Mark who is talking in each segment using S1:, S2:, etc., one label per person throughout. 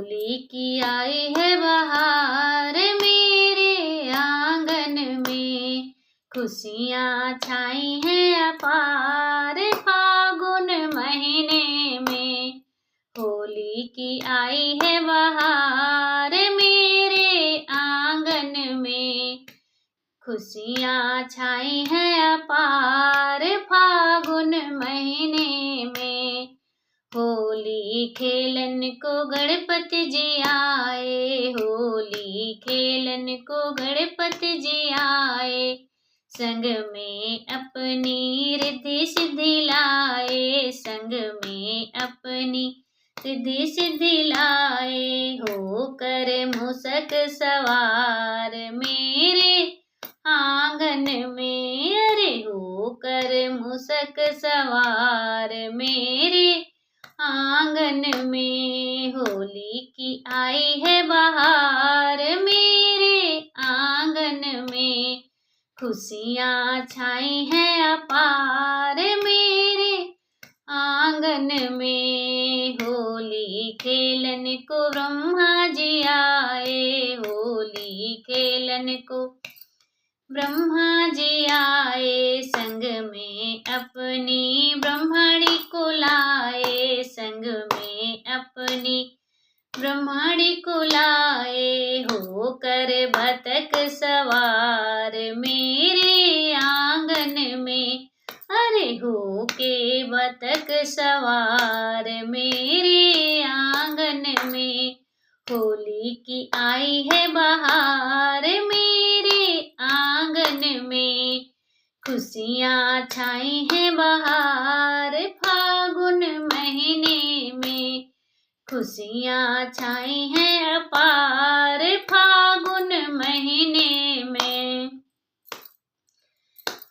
S1: होली की आई है बहार मेरे आंगन में, खुशियाँ छाई हैं अपार फागुन महीने में। होली की आई है बहार मेरे आंगन में, खुशियाँ छाई हैं अपार फागुन महीने में। होली खेलन को गणपति जी आए, होली खेलन को गणपति जी आए, संग में अपनी रिद्धि सिद्धि लाए, संग में अपनी रिद्धि सिद्धि लाए। होकर मूषक सवार मेरे आंगन में, अरे होकर मूषक सवार मेरे आंगन में। होली की आई है बहार मेरे आंगन में, खुशियाँ छाई हैं अपार मेरे आंगन में। होली खेलन को ब्रह्मा जी आए, होली खेलन को ब्रह्मा जी आए, संग में अपनी ब्रह्मणी को लाए, संग में अपनी ब्रह्मणी को लाए। होकर बतख सवार मेरे आंगन में, अरे होके बतख सवार मेरे आंगन में। होली की आई है बहार मेरे आंगन में, खुशियाँ छाई हैं बहार फागुन महीने में, खुशियाँ छाई हैं अपार फागुन महीने में।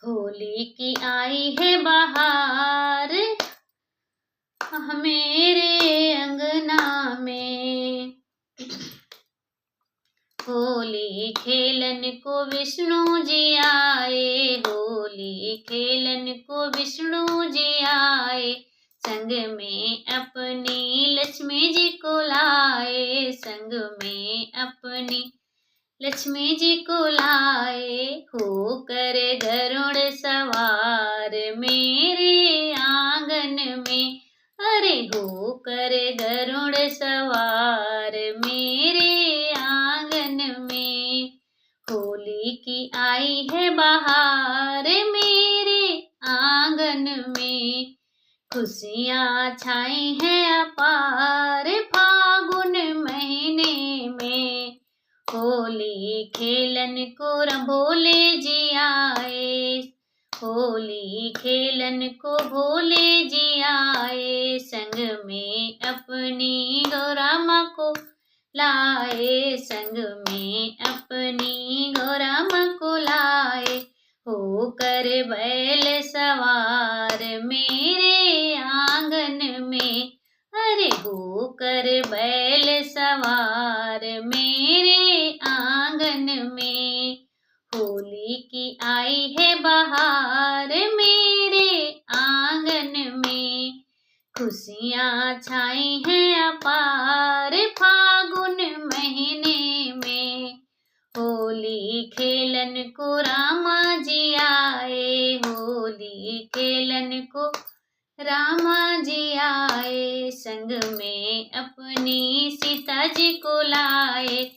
S1: होली की आई है बहार मेरे अंगना में। होली खेलन को विष्णु जी आए, होली खेलन को विष्णु जी आए, संग में अपनी लक्ष्मी जी को लाए, संग में अपनी लक्ष्मी जी को लाए। होकर गरुड़ सवार मेरे आंगन में, अरे होकर गरुड़ सवार मेरे आंगन में। होली की आई है बहार मेरे आंगन में, खुशियाँ छाई हैं अपार फागुन महीने में। होली खेलन को भोले जी आए, होली खेलन को भोले जी आए, संग में अपनी गौरा माँ को लाए, संग में अपनी गौरा माँ को लाए। होकर बैल सवार मेरे आंगन में, अरे होकर बैल सवार मेरे आंगन में। होली की आई है बहार मेरे आंगन में, खुशियाँ छाई हैं अपार फागुन महीने में। होली खेलन को रामा जी आए, होली खेलन को रामा जी आए, संग में अपनी सीता जी को लाए,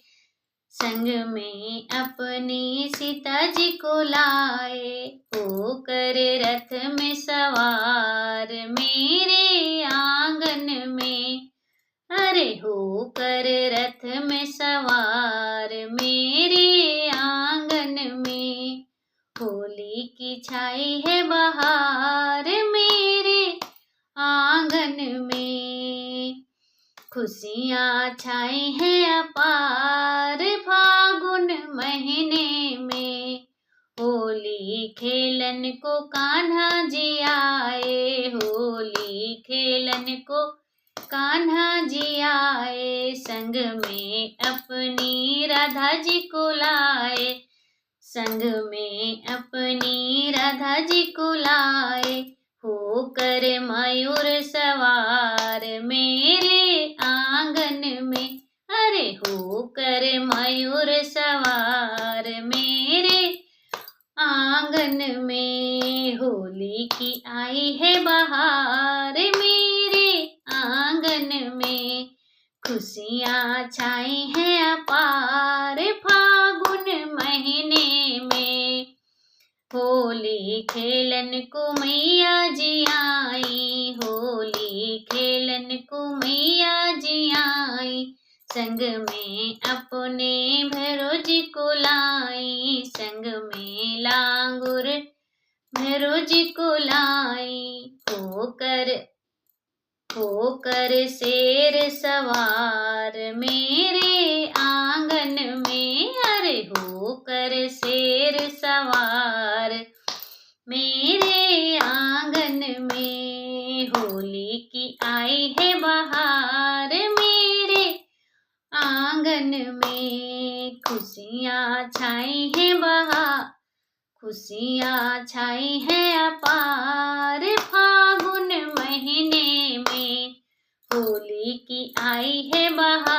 S1: संग में अपनी सीता जी को लाए। होकर रथ में सवार मेरे आंगन में, अरे होकर रथ में सवार मेरे आंगन में। होली की छाई है बहार मेरे आंगन में, खुशियाँ छाई हैं अपार फागुन महीने में। होली खेलन को कान्हा जी आए, होली खेलन को कान्हा जी आए, संग में अपनी राधा जी को लाए, संग में अपनी राधा जी को लाए। होकर मयूर सवार मेरे आंगन में, खुशियाँ छाई हैं अपार फागुन महीने में। होली खेलन को मैया जी आई, होली खेलन को मैया जी आई। संग में अपने भैरो जी को लाई, संग में लांगुर भैरो जी को लाई। होकर शेर सवार मेरे आंगन में, अरे होकर शेर सवार मेरे आंगन में। होली की आई है बहार मेरे आंगन में। खुशियाँ छाई हैं खुशियाँ छाई हैं अपार फागुन महीने में। होली की आई है बहार।